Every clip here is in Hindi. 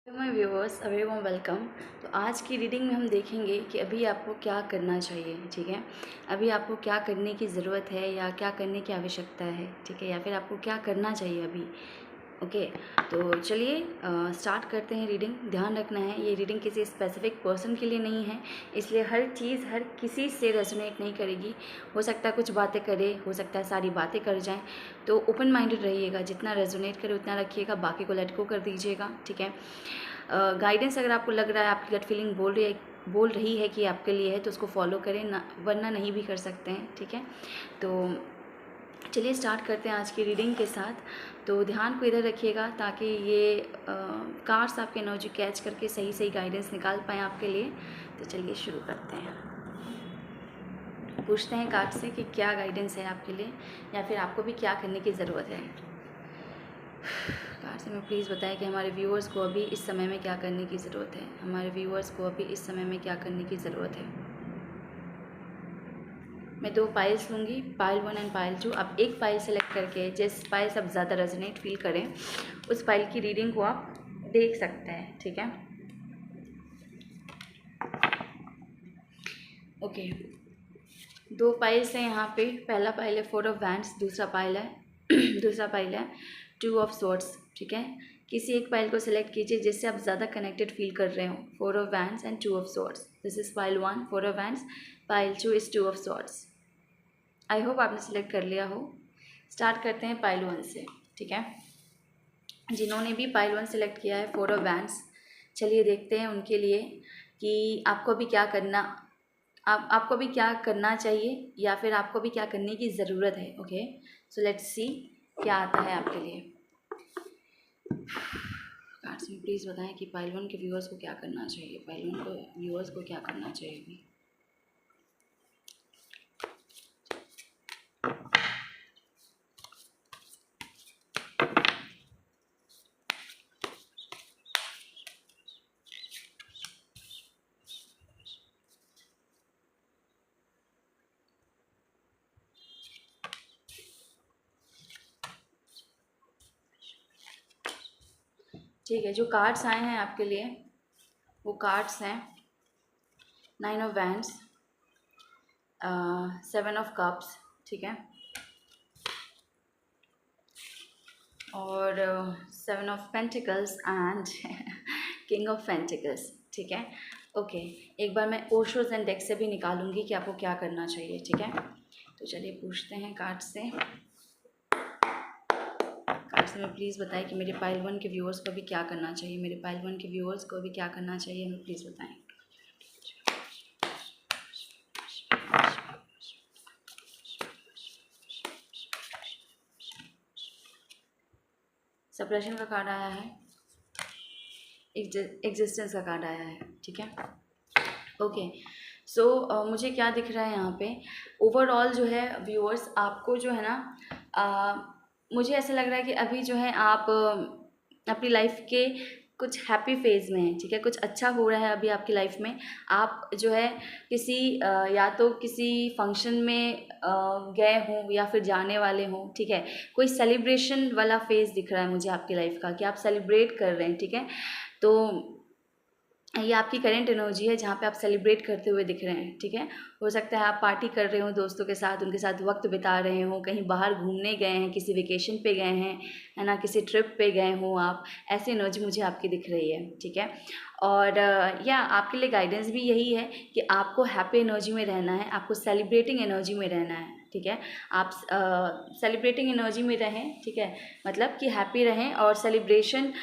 My viewers a very warm welcome. तो आज की रीडिंग में हम देखेंगे कि अभी आपको क्या करना चाहिए। ठीक है, अभी आपको क्या करने की ज़रूरत है या क्या करने की आवश्यकता है। ठीक है, या फिर आपको क्या करना चाहिए अभी। ओके, तो चलिए स्टार्ट करते हैं रीडिंग। ध्यान रखना है ये रीडिंग किसी स्पेसिफिक पर्सन के लिए नहीं है, इसलिए हर चीज़ हर किसी से रेजोनेट नहीं करेगी। हो सकता है कुछ बातें करे, हो सकता है सारी बातें कर जाएं, तो ओपन माइंडेड रहिएगा। जितना रेजोनेट करे उतना रखिएगा, बाकी को लेट गो कर दीजिएगा। ठीक है, गाइडेंस अगर आपको लग रहा है, आपकी गट फीलिंग बोल रही है कि आपके लिए है, तो उसको फॉलो करें ना, वरना नहीं भी कर सकते हैं। ठीक है, तो चलिए स्टार्ट करते हैं आज की रीडिंग के साथ। तो ध्यान को इधर रखिएगा ताकि ये कार्ड्स आपके एनर्जी कैच करके सही सही गाइडेंस निकाल पाएँ आपके लिए। तो चलिए शुरू करते हैं। पूछते हैं कार्ड से कि क्या गाइडेंस है आपके लिए या फिर आपको भी क्या करने की ज़रूरत है। कार्ड से मैं प्लीज़ बताएं कि हमारे व्यूअर्स को अभी इस समय में क्या करने की ज़रूरत है। हमारे व्यूअर्स को अभी इस समय में क्या करने की ज़रूरत है। मैं 2 पाइल्स लूँगी, पाइल 1 एंड पाइल 2। आप एक पाइल सेलेक्ट करके जिस पाइल से आप ज़्यादा रेजोनेट फील करें उस पाइल की रीडिंग को आप देख सकते हैं। ठीक है, ओके। 2 पाइल्स हैं यहाँ पे। पहला पाइल है 4 ऑफ वैंड्स, दूसरा पाइल है दूसरा पाइल है 2 ऑफ स्वॉर्ड्स। ठीक है, किसी एक पाइल को सिलेक्ट कीजिए जिससे आप ज़्यादा कनेक्टेड फील कर रहे हो। 4 of wands and 2 of swords. This is pile 1 4 of wands, pile 2 is 2 of swords. I hope आपने सिलेक्ट कर लिया हो। स्टार्ट करते हैं पाइल 1 से। ठीक है, जिन्होंने भी पाइल 1 सेलेक्ट किया है 4 ऑफ वैंड्स, चलिए देखते हैं उनके लिए कि आपको भी क्या करना, आपको भी क्या करना चाहिए या फिर आपको भी क्या करने की ज़रूरत है। ओके, सो लेट्स सी क्या आता है आपके लिए। कार्ड्स में प्लीज़ बताएं कि पाइल 1 के व्यूअर्स को क्या करना चाहिए। पाइल 1 को व्यूअर्स को क्या करना चाहिए अभी। ठीक है, जो कार्ड्स आए हैं आपके लिए वो कार्ड्स हैं 9 ऑफ वैंड्स, 7 ऑफ कप्स। ठीक है, और 7 of pentacles and king of pentacles. ठीक है, ओके। एक बार मैं ओशोज एंड डेक से भी निकालूंगी कि आपको क्या करना चाहिए। ठीक है, तो चलिए पूछते हैं कार्ड से। कार्ड से मैं प्लीज़ बताएं कि मेरे पाइल 1 के व्यूअर्स को भी क्या करना चाहिए। मेरे पाइल 1 के व्यूअर्स को भी क्या करना चाहिए, हमें प्लीज़ बताएं। सप्रेशन का कार्ड आया है, एग्जिस्टेंस का कार्ड आया है। ठीक है, ओके। सो मुझे क्या दिख रहा है यहाँ पे, ओवरऑल जो है व्यूअर्स आपको जो है ना, मुझे ऐसा लग रहा है कि अभी जो है आप अपनी लाइफ के कुछ हैप्पी फेज़ में हैं। ठीक है, कुछ अच्छा हो रहा है अभी आपकी लाइफ में। आप जो है किसी या तो किसी फंक्शन में गए हों या फिर जाने वाले हों। ठीक है, कोई सेलिब्रेशन वाला फेज़ दिख रहा है मुझे आपकी लाइफ का कि आप सेलिब्रेट कर रहे हैं। ठीक है, तो ये आपकी करंट एनर्जी है जहाँ पे आप सेलिब्रेट करते हुए दिख रहे हैं। ठीक है, हो सकता है आप पार्टी कर रहे हो दोस्तों के साथ, उनके साथ वक्त बिता रहे हो, कहीं बाहर घूमने गए हैं, किसी वेकेशन पे गए हैं, है ना, किसी ट्रिप पे गए हो आप। ऐसी एनर्जी मुझे आपकी दिख रही है। ठीक है, और या आपके लिए गाइडेंस भी यही है कि आपको हैप्पी एनर्जी में रहना है, आपको सेलिब्रेटिंग एनर्जी में रहना है। ठीक है, आप सेलिब्रेटिंग एनर्जी में रहें। ठीक है, मतलब कि हैप्पी रहें और सेलिब्रेशन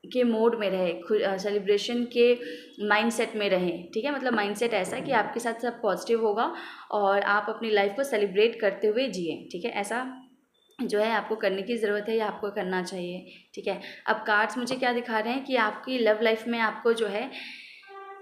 के मोड में रहे, सेलिब्रेशन के माइंडसेट में रहें। ठीक है, मतलब माइंडसेट ऐसा कि आपके साथ सब पॉजिटिव होगा और आप अपनी लाइफ को सेलिब्रेट करते हुए जिए। ठीक है, ऐसा जो है आपको करने की ज़रूरत है या आपको करना चाहिए। ठीक है, अब कार्ड्स मुझे क्या दिखा रहे हैं कि आपकी लव लाइफ में आपको जो है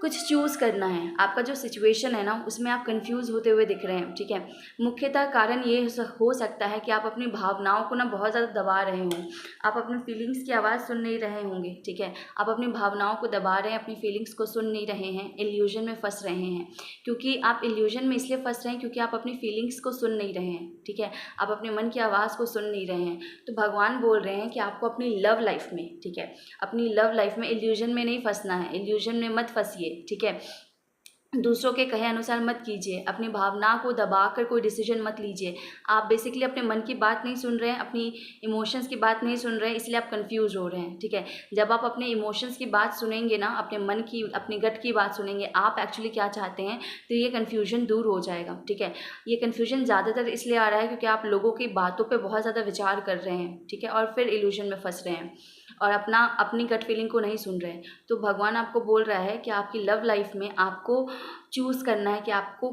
कुछ चूज़ करना है। आपका जो सिचुएशन है ना उसमें आप कंफ्यूज होते हुए दिख रहे हैं, ठीक है। मुख्यतः कारण ये हो सकता है कि आप अपनी भावनाओं को ना बहुत ज़्यादा दबा रहे हों, आप अपनी फीलिंग्स की आवाज़ सुन नहीं रहे होंगे, ठीक है। आप अपनी भावनाओं को दबा रहे हैं, अपनी फीलिंग्स को सुन नहीं रहे हैं, इल्यूजन में फंस रहे हैं। क्योंकि आप इल्यूजन में इसलिए फंस रहे हैं क्योंकि आप अपनी फीलिंग्स को सुन नहीं रहे हैं, ठीक है। आप अपने मन की आवाज़ को सुन नहीं रहे हैं। तो भगवान बोल रहे हैं कि आपको अपनी लव लाइफ में, ठीक है, अपनी लव लाइफ में इल्यूजन में नहीं फंसना है, इल्यूजन में मत फंसिए, ठीक है। दूसरों के कहे अनुसार मत कीजिए, अपनी भावना को दबाकर कोई डिसीजन मत लीजिए। आप बेसिकली अपने मन की बात नहीं सुन रहे हैं, अपनी इमोशंस की बात नहीं सुन रहे हैं, इसलिए आप कंफ्यूज हो रहे हैं, ठीक है। जब आप अपने इमोशंस की बात सुनेंगे ना, अपने मन की, अपनी गट की बात सुनेंगे, आप एक्चुअली क्या चाहते हैं, तो ये कन्फ्यूजन दूर हो जाएगा, ठीक है। ये कन्फ्यूजन ज़्यादातर इसलिए आ रहा है क्योंकि आप लोगों की बातों पर बहुत ज़्यादा विचार कर रहे हैं, ठीक है, और फिर इल्यूजन में फंस रहे हैं और अपनी गट फीलिंग को नहीं सुन रहे हैं। तो भगवान आपको बोल रहा है कि आपकी लव लाइफ में आपको चूज़ करना है कि आपको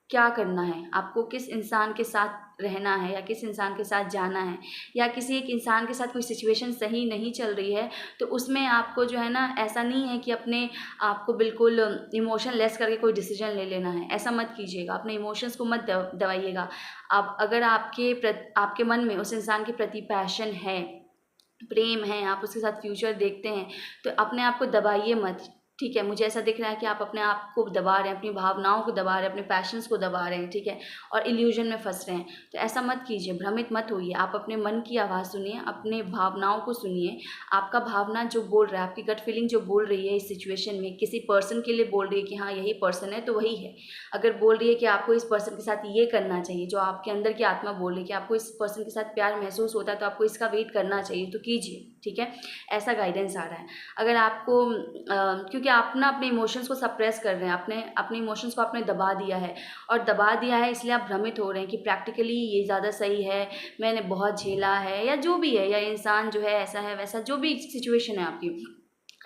क्या करना है, आपको किस इंसान के साथ रहना है या किस इंसान के साथ जाना है, या किसी एक इंसान के साथ कोई सिचुएशन सही नहीं चल रही है तो उसमें आपको जो है ना, ऐसा नहीं है कि अपने आप को बिल्कुल इमोशन लेस करके कोई डिसीजन ले लेना है। ऐसा मत कीजिएगा, अपने इमोशंस को मत दबाइएगा। आप अगर आपके मन में उस इंसान के प्रति पैशन है, प्रेम है, आप उसके साथ फ्यूचर देखते हैं, तो अपने आप को दबाइए मत, ठीक है। मुझे ऐसा दिख रहा है कि आप अपने आप को दबा रहे हैं, अपनी भावनाओं को दबा रहे हैं, अपने पैशंस को दबा रहे हैं, ठीक है, और इल्यूजन में फंस रहे हैं। तो ऐसा मत कीजिए, भ्रमित मत होइए। आप अपने मन की आवाज़ सुनिए, अपने भावनाओं को सुनिए। आपका भावना जो बोल रहा है, आपकी गट फीलिंग जो बोल रही है इस सिचुएशन में, किसी पर्सन के लिए बोल रही है कि हाँ यही पर्सन है, तो वही है। अगर बोल रही है कि आपको इस पर्सन के साथ ये करना चाहिए, जो आपके अंदर की आत्मा बोल रही है कि आपको इस पर्सन के साथ प्यार महसूस होता है, तो आपको इसका वेट करना चाहिए, तो कीजिए, ठीक है। ऐसा गाइडेंस आ रहा है। अगर आपको क्योंकि आप ना अपने इमोशंस को सप्रेस कर रहे हैं, अपने इमोशंस को आपने दबा दिया है, और दबा दिया है इसलिए आप भ्रमित हो रहे हैं कि प्रैक्टिकली ये ज़्यादा सही है, मैंने बहुत झेला है, या जो भी है, या इंसान जो है ऐसा है वैसा, जो भी सिचुएशन है आपकी,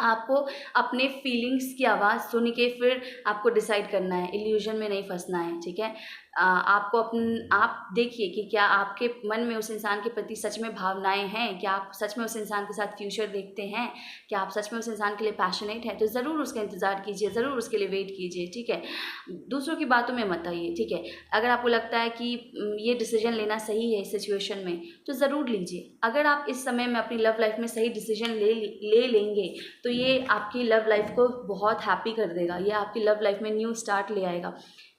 आपको अपने फीलिंग्स की आवाज़ सुन के फिर आपको डिसाइड करना है, इल्यूजन में नहीं फंसना है, ठीक है। आप देखिए कि क्या आपके मन में उस इंसान के प्रति सच में भावनाएं हैं, क्या आप सच में उस इंसान के साथ फ्यूचर देखते हैं, क्या आप सच में उस इंसान के लिए पैशनेट हैं, तो ज़रूर उसका इंतज़ार कीजिए, ज़रूर उसके लिए वेट कीजिए, ठीक है। दूसरों की बातों में मत आइए, ठीक है। अगर आपको लगता है कि ये डिसीजन लेना सही है इस सिचुएशन में, तो ज़रूर लीजिए। अगर आप इस समय में अपनी लव लाइफ में सही डिसीजन ले लेंगे तो ये आपकी लव लाइफ को बहुत हैप्पी कर देगा, ये आपकी लव लाइफ में न्यू स्टार्ट ले आएगा,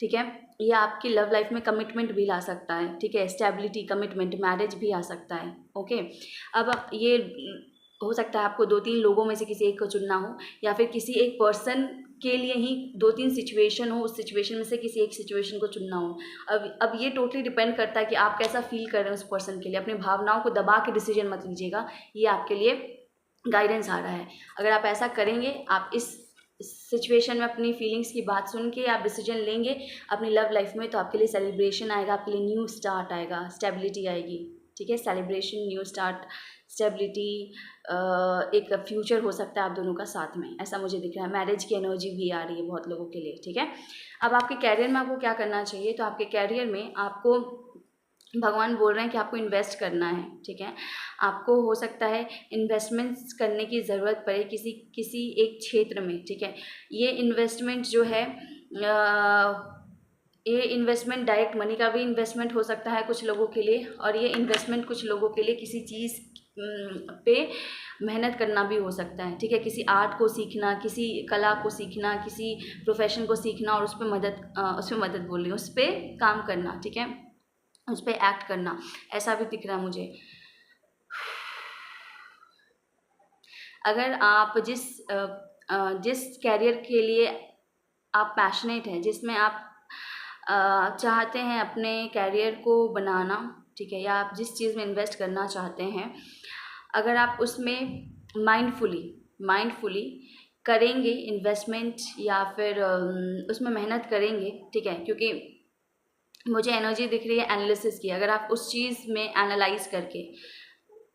ठीक है। ये आपकी लव लाइफ में कमिटमेंट भी ला सकता है, ठीक है, स्टेबिलिटी, कमिटमेंट, मैरिज भी आ सकता है, ओके। अब ये हो सकता है आपको 2-3 लोगों में से किसी एक को चुनना हो, या फिर किसी एक पर्सन के लिए ही 2-3 सिचुएशन हो, उस सिचुएशन में से किसी एक सिचुएशन को चुनना हो। अब ये टोटली डिपेंड करता है कि आप कैसा फील कर रहे हैं उस पर्सन के लिए। अपनी भावनाओं को दबा के डिसीजन मत लीजिएगा, ये आपके लिए गाइडेंस आ रहा है। अगर आप ऐसा करेंगे, आप इस सिचुएशन में अपनी फीलिंग्स की बात सुन के आप डिसीजन लेंगे अपनी लव लाइफ में, तो आपके लिए सेलिब्रेशन आएगा, आपके लिए न्यू स्टार्ट आएगा, स्टेबिलिटी आएगी, ठीक है। सेलिब्रेशन, न्यू स्टार्ट, स्टेबिलिटी, एक फ्यूचर हो सकता है आप दोनों का साथ में, ऐसा मुझे दिख रहा है। मैरिज की एनर्जी भी आ रही है बहुत लोगों के लिए, ठीक है। अब आपके कैरियर में आपको क्या करना चाहिए, तो आपके कैरियर में आपको भगवान बोल रहे हैं कि आपको इन्वेस्ट करना है, ठीक है। आपको हो सकता है इन्वेस्टमेंट्स करने की ज़रूरत पड़े किसी एक क्षेत्र में, ठीक है। ये इन्वेस्टमेंट जो है ये इन्वेस्टमेंट डायरेक्ट मनी का भी इन्वेस्टमेंट हो सकता है कुछ लोगों के लिए, और ये इन्वेस्टमेंट कुछ लोगों के लिए किसी चीज़ पे मेहनत करना भी हो सकता है, ठीक है। किसी आर्ट को सीखना, किसी कला को सीखना, किसी प्रोफेशन को सीखना, और उस पर मदद बोल रही हूँ, उस पर काम करना, ठीक है, उस पर एक्ट करना, ऐसा भी दिख रहा है मुझे। अगर आप जिस कैरियर के लिए आप पैशनेट हैं, जिसमें आप चाहते हैं अपने कैरियर को बनाना, ठीक है, या आप जिस चीज़ में इन्वेस्ट करना चाहते हैं, अगर आप उसमें माइंडफुली करेंगे इन्वेस्टमेंट, या फिर उसमें मेहनत करेंगे, ठीक है, क्योंकि मुझे एनर्जी दिख रही है एनालिसिस की। अगर आप उस चीज़ में एनालाइज करके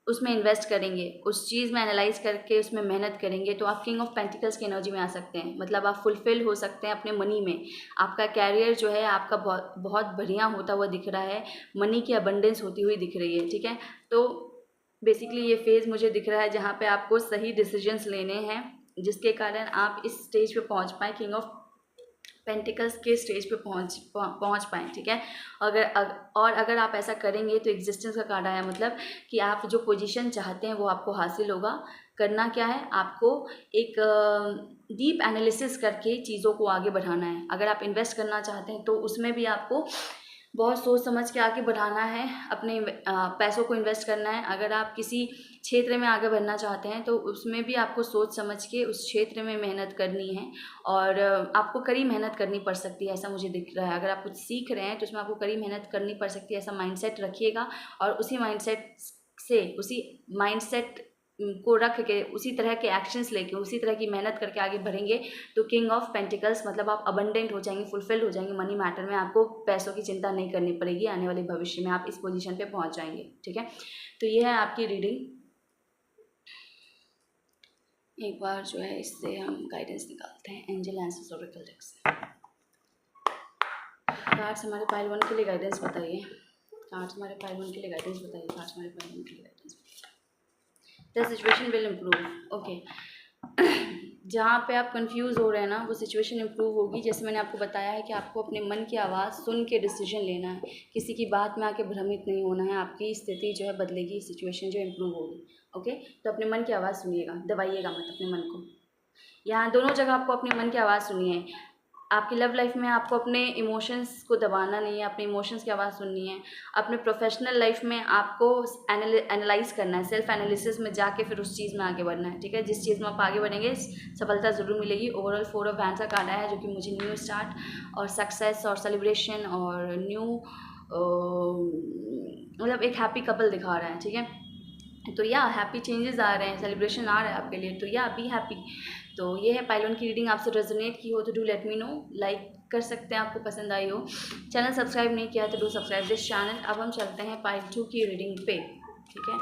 उसमें इन्वेस्ट करेंगे, उस चीज़ में एनालाइज करके उसमें मेहनत करेंगे, तो आप किंग ऑफ पेंटिकल्स की एनर्जी में आ सकते हैं। मतलब आप फुलफिल हो सकते हैं अपने मनी में। आपका कैरियर जो है आपका बहुत बहुत बढ़िया होता हुआ दिख रहा है, मनी की अबंडेंस होती हुई दिख रही है, ठीक है। तो बेसिकली ये फेज़ मुझे दिख रहा है जहाँ पे आपको सही डिसीजंस लेने हैं, जिसके कारण आप इस स्टेज पे पहुंच पाए, किंग ऑफ पेंटिकल्स के स्टेज पे पहुंच पाए, ठीक है। और अगर आप ऐसा करेंगे तो एग्जिस्टेंस का कार्ड आया, मतलब कि आप जो पोजीशन चाहते हैं वो आपको हासिल होगा। करना क्या है, आपको एक डीप एनालिसिस करके चीज़ों को आगे बढ़ाना है। अगर आप इन्वेस्ट करना चाहते हैं तो उसमें भी आपको बहुत सोच समझ के आगे बढ़ाना है, अपने पैसों को इन्वेस्ट करना है। अगर आप किसी क्षेत्र में आगे बढ़ना चाहते हैं तो उसमें भी आपको सोच समझ के उस क्षेत्र में मेहनत करनी है, और आपको कड़ी मेहनत करनी पड़ सकती है, ऐसा मुझे दिख रहा है। अगर आप कुछ सीख रहे हैं तो उसमें आपको कड़ी मेहनत करनी पड़ सकती है, ऐसा माइंडसेट रखिएगा। और उसी माइंडसेट को रख के उसी तरह के एक्शंस लेके उसी तरह की मेहनत करके आगे बढ़ेंगे तो किंग ऑफ पेंटिकल्स मतलब आप अबंडेंट हो जाएंगे, फुलफिल्ड हो जाएंगे। मनी मैटर में आपको पैसों की चिंता नहीं करनी पड़ेगी, आने वाले भविष्य में आप इस पोजीशन पे पहुंच जाएंगे, ठीक है। तो ये है आपकी रीडिंग। एक बार जो है इससे हम गाइडेंस निकालते हैं, एंजल आंसर्स ओरेकल डेक से। कार्ड्स हमारे पाइल 1 के लिए गाइडेंस बताइए, कार्ड्स हमारे पाइल 1 के लिए गाइडेंस बताइए, कार्ड्स हमारे पाइल 1 के लिए गाइडेंस बताइए। The situation will improve, okay. जहाँ पे आप कंफ्यूज हो रहे हैं ना वो सिचुएशन इम्प्रूव होगी। जैसे मैंने आपको बताया है कि आपको अपने मन की आवाज़ सुन के डिसीजन लेना है, किसी की बात में आके भ्रमित नहीं होना है। आपकी स्थिति जो है बदलेगी, सिचुएशन जो इम्प्रूव होगी, ओके। तो अपने मन की आवाज़ सुनिएगा, दबाइएगा मत अपने मन को। यहाँ दोनों जगह आपको अपने मन की आवाज़ सुनिए। आपकी लव लाइफ में आपको अपने इमोशंस को दबाना नहीं है, अपने इमोशंस की आवाज़ सुननी है। अपने प्रोफेशनल लाइफ में आपको एनालाइज करना है, सेल्फ एनालिसिस में जाके फिर उस चीज़ में आगे बढ़ना है, ठीक है। जिस चीज़ में आप आगे बढ़ेंगे सफलता ज़रूर मिलेगी। ओवरऑल 4 ऑफ वैंड्स का कार्ड आया है जो कि मुझे न्यू स्टार्ट और सक्सेस और सेलिब्रेशन और न्यू मतलब एक हैप्पी कपल दिखा रहा है, ठीक है। तो या हैप्पी चेंजेस आ रहे हैं, सेलिब्रेशन आ रहा है आपके लिए, तो या बी हैप्पी। तो ये है पाइल 1 की रीडिंग। आपसे रेजोनेट की हो तो do let me know, like कर सकते हैं आपको पसंद आई हो। चैनल सब्सक्राइब नहीं किया तो डू सब्सक्राइब दिस चैनल। अब हम चलते हैं पाइल 2 की रीडिंग पे, ठीक है।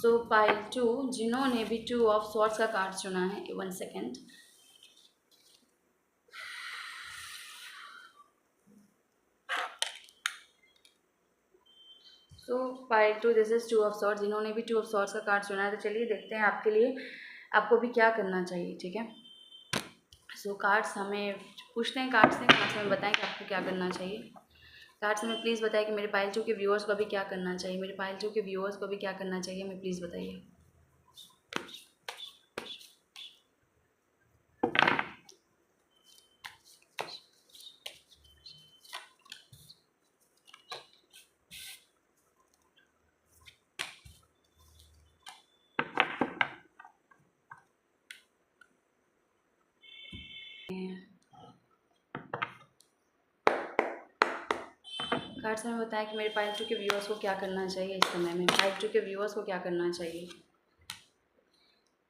सो पाइल 2, जिन्होंने भी 2 ऑफ सॉर्ड्स का कार्ड चुना है, 1 second. So pile 2, this is 2 of swords. जिन्होंने भी 2 ऑफ सॉर्ड्स का कार्ड चुना है तो चलिए देखते हैं आपके लिए आपको भी क्या करना चाहिए, ठीक है। सो कार्ड्स हमें पूछते हैं, कार्ड्स हमें बताएं कि आपको क्या करना चाहिए। कार्ड्स हमें प्लीज़ बताएं कि मेरे पाइल 2 के व्यूअर्स को भी क्या करना चाहिए, मेरे पाइल 2 के व्यूअर्स को भी क्या करना चाहिए, हमें प्लीज़ बताइए। कार्ड्स हमें बताएं कि मेरे पाइल 2 के व्यूअर्स को क्या करना चाहिए इस समय में, पाइल 2 के व्यूअर्स को क्या करना चाहिए।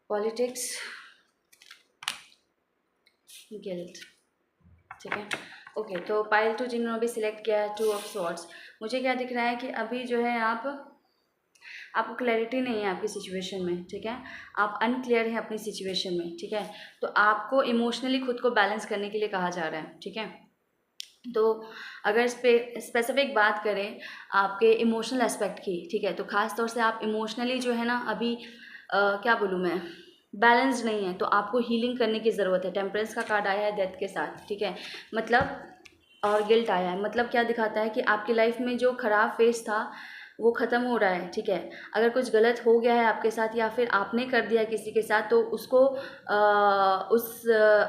पॉलिटिक्स, गिल्ट, ठीक है, ओके। तो पाइल 2 जिन्होंने भी सिलेक्ट किया है 2 ऑफ सॉर्ड्स, मुझे क्या दिख रहा है कि अभी जो है आपको क्लैरिटी नहीं है आपकी सिचुएशन में, ठीक है। आप अनक्लियर हैं अपनी सिचुएशन में, ठीक है। तो आपको इमोशनली खुद को बैलेंस करने के लिए कहा जा रहा है, ठीक है। तो अगर इस पर स्पेसिफिक बात करें आपके इमोशनल एस्पेक्ट की, ठीक है, तो ख़ास तौर से आप इमोशनली जो है ना अभी क्या बोलूँ मैं, बैलेंस्ड नहीं है, तो आपको हीलिंग करने की ज़रूरत है। टेम्परेंस का कार्ड आया है डेथ के साथ, ठीक है, मतलब और गिल्ट आया है, मतलब क्या दिखाता है कि आपकी लाइफ में जो ख़राब फेस था वो ख़त्म हो रहा है, ठीक है। अगर कुछ गलत हो गया है आपके साथ या फिर आपने कर दिया किसी के साथ तो उसको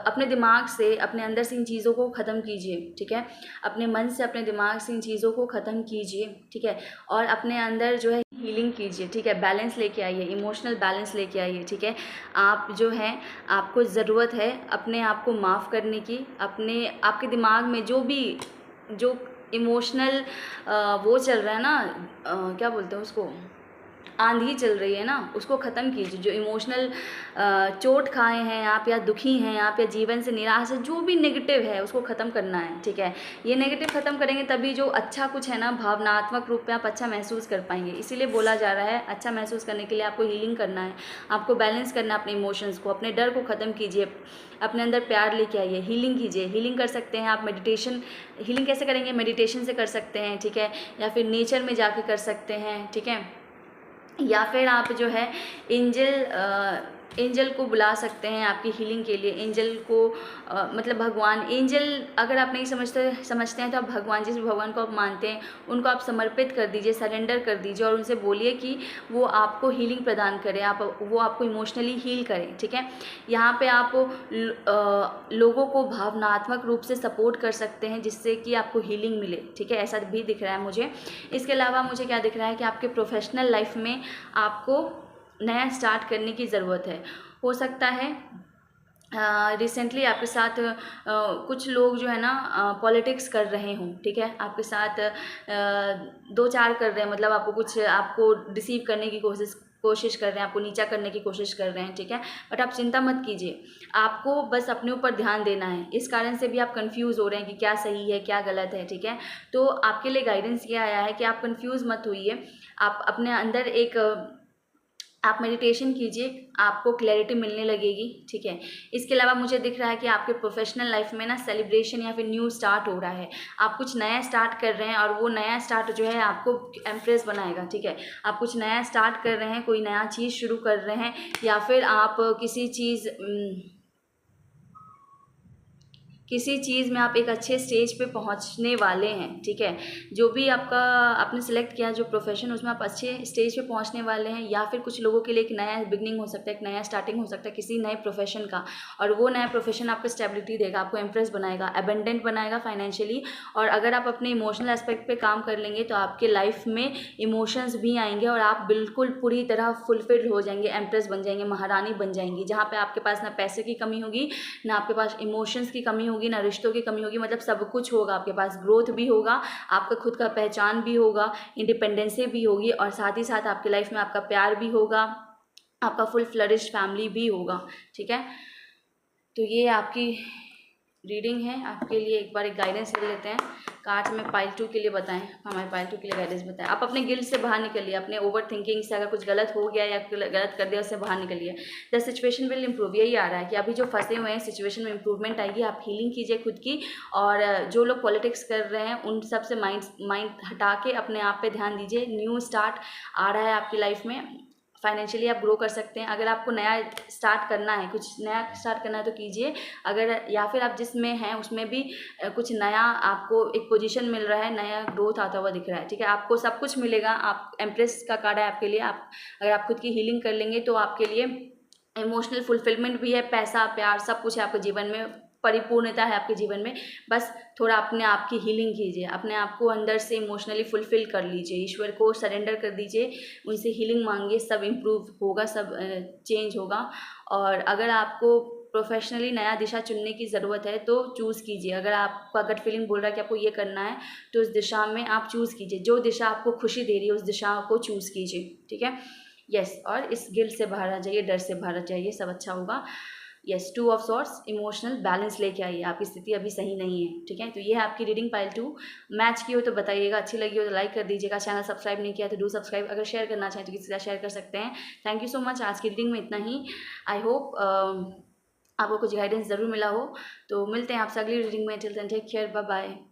अपने दिमाग से, अपने अंदर से इन चीज़ों को ख़त्म कीजिए, ठीक है। अपने मन से, अपने दिमाग से इन चीज़ों को ख़त्म कीजिए, ठीक है। और अपने अंदर जो है हीलिंग कीजिए, ठीक है। बैलेंस लेके आइए, इमोशनल बैलेंस लेके आइए, ठीक है। आप जो है आपको ज़रूरत है अपने आप को माफ़ करने की, आपके दिमाग में जो इमोशनल वो चल रहा है ना, क्या बोलते हैं उसको, आंधी चल रही है ना, उसको ख़त्म कीजिए। जो इमोशनल चोट खाए हैं आप या दुखी हैं आप या जीवन से निराश है, जो भी नेगेटिव है उसको ख़त्म करना है, ठीक है। ये नेगेटिव ख़त्म करेंगे तभी जो अच्छा कुछ है ना भावनात्मक रूप में आप अच्छा महसूस कर पाएंगे। इसीलिए बोला जा रहा है अच्छा महसूस करने के लिए आपको हीलिंग करना है, आपको बैलेंस करना है अपने इमोशंस को, अपने डर को ख़त्म कीजिए, अपने अंदर प्यार लेके आइए, हीलिंग कीजिए। हीलिंग कर सकते हैं आप मेडिटेशन, हीलिंग कैसे करेंगे, मेडिटेशन से कर सकते हैं, ठीक है, या फिर नेचर में जाके कर सकते हैं, ठीक है। या फिर आप जो है एंजल एंजल को बुला सकते हैं आपकी हीलिंग के लिए। एंजल को मतलब भगवान, एंजल अगर आप नहीं समझते हैं तो आप भगवान, जिस भगवान को आप मानते हैं उनको आप समर्पित कर दीजिए, सरेंडर कर दीजिए और उनसे बोलिए कि वो आपको हीलिंग प्रदान करें, वो आपको इमोशनली हील करें। ठीक है, यहाँ पे आप लोगों को भावनात्मक रूप से सपोर्ट कर सकते हैं जिससे कि आपको हीलिंग मिले। ठीक है, ऐसा भी दिख रहा है मुझे। इसके अलावा मुझे क्या दिख रहा है कि आपके प्रोफेशनल लाइफ में आपको नया स्टार्ट करने की ज़रूरत है। हो सकता है रिसेंटली आपके साथ कुछ लोग जो है ना पॉलिटिक्स कर रहे हों। ठीक है, आपके साथ दो चार कर रहे हैं, मतलब आपको डिसीव करने की कोशिश कर रहे हैं, आपको नीचा करने की कोशिश कर रहे हैं। ठीक है, बट आप चिंता मत कीजिए, आपको बस अपने ऊपर ध्यान देना है। इस कारण से भी आप कंफ्यूज हो रहे हैं कि क्या सही है क्या गलत है। ठीक है, तो आपके लिए गाइडेंस ये आया है कि आप कंफ्यूज मत होइए, आप अपने अंदर आप मेडिटेशन कीजिए, आपको क्लैरिटी मिलने लगेगी। ठीक है, इसके अलावा मुझे दिख रहा है कि आपके प्रोफेशनल लाइफ में ना सेलिब्रेशन या फिर न्यू स्टार्ट हो रहा है, आप कुछ नया स्टार्ट कर रहे हैं और वो नया स्टार्ट जो है आपको एम्प्रेस बनाएगा। ठीक है, आप कुछ नया स्टार्ट कर रहे हैं, कोई नया चीज़ शुरू कर रहे हैं, या फिर आप किसी चीज़ में आप एक अच्छे स्टेज पे पहुंचने वाले हैं। ठीक है, जो भी आपने सेलेक्ट किया जो प्रोफेशन, उसमें आप अच्छे स्टेज पे पहुंचने वाले हैं, या फिर कुछ लोगों के लिए एक नया बिगनिंग हो सकता है, एक नया स्टार्टिंग हो सकता है किसी नए प्रोफेशन का, और वो नया प्रोफेशन आपको स्टेबिलिटी देगा, आपको इम्प्रेस बनाएगा, एबेंडेंट बनाएगा फाइनेंशियली। और अगर आप अपने इमोशनल एस्पेक्ट पे काम कर लेंगे तो आपके लाइफ में इमोशंस भी आएंगे और आप बिल्कुल पूरी तरह फुलफिल्ड हो जाएंगे, एम्प्रेस बन जाएंगे, महारानी बन जाएंगी, जहाँ पे आपके पास ना पैसे की कमी होगी, ना आपके पास इमोशंस की कमी होगी, ना रिश्तों की कमी होगी। मतलब सब कुछ होगा आपके पास, ग्रोथ भी होगा, आपका खुद का पहचान भी होगा, इंडिपेंडेंसी भी होगी, और साथ ही साथ आपकी लाइफ में आपका प्यार भी होगा, आपका फुल फ्लरिश फैमिली भी होगा। ठीक है, तो ये आपकी रीडिंग है, आपके लिए एक बार एक गाइडेंस ले लेते हैं। कार्ड्स में पाइल 2 के लिए बताएं, हमारे पाइल 2 के लिए गाइडेंस बताएं। आप अपने गिल्ट से बाहर निकलिए, अपने ओवर थिंकिंग से, अगर कुछ गलत हो गया या गलत कर दिया उससे बाहर निकलिए। द सिचुएशन विल इम्प्रूव, यही आ रहा है कि अभी जो फंसे हुए हैं सिचुएशन में इम्प्रूवमेंट आएगी। आप हीलिंग कीजिए खुद की, और जो लोग पॉलिटिक्स कर रहे हैं उन सब से माइंड हटा के अपने आप पे ध्यान दीजिए। न्यू स्टार्ट आ रहा है आपकी लाइफ में, फाइनेंशियली आप ग्रो कर सकते हैं। अगर आपको नया स्टार्ट करना है, कुछ नया स्टार्ट करना है तो कीजिए। अगर या फिर आप जिसमें हैं उसमें भी कुछ नया आपको एक पोजीशन मिल रहा है, नया ग्रोथ आता हुआ दिख रहा है। ठीक है, आपको सब कुछ मिलेगा। आप एम्प्रेस का कार्ड है आपके लिए। आप अगर आप खुद की हीलिंग कर लेंगे तो आपके लिए इमोशनल फुलफिलमेंट भी है, पैसा प्यार सब कुछ है आपके जीवन में, परिपूर्णता है आपके जीवन में। बस थोड़ा अपने आप की हीलिंग कीजिए, अपने आप को अंदर से इमोशनली फुलफिल कर लीजिए, ईश्वर को सरेंडर कर दीजिए, उनसे हीलिंग मांगिए, सब इम्प्रूव होगा, सब चेंज होगा। और अगर आपको प्रोफेशनली नया दिशा चुनने की ज़रूरत है तो चूज़ कीजिए। अगर आपका गट फीलिंग बोल रहा है कि आपको ये करना है तो उस दिशा में आप चूज़ कीजिए, जो दिशा आपको खुशी दे रही है उस दिशा को चूज़ कीजिए। ठीक है, यस, और इस गिल्ट से बाहर आ जाइए, डर से बाहर आ जाइए, सब अच्छा होगा। Yes, 2 of sorts, emotional balance लेके आइए, आपकी स्थिति अभी सही नहीं है। ठीक है, तो ये है आपकी रीडिंग पाइल 2। मैच की हो तो बताइएगा, अच्छी लगी हो तो लाइक कर दीजिएगा, चैनल सब्सक्राइब नहीं किया तो डू सब्सक्राइब, अगर शेयर करना चाहें तो किसी के साथ शेयर कर सकते हैं। थैंक यू सो मच, आज की रीडिंग में इतना ही। आई होप आपको कुछ गाइडेंस ज़रूर मिला हो। तो मिलते हैं आपसे अगली रीडिंग में। Till then take care, bye bye.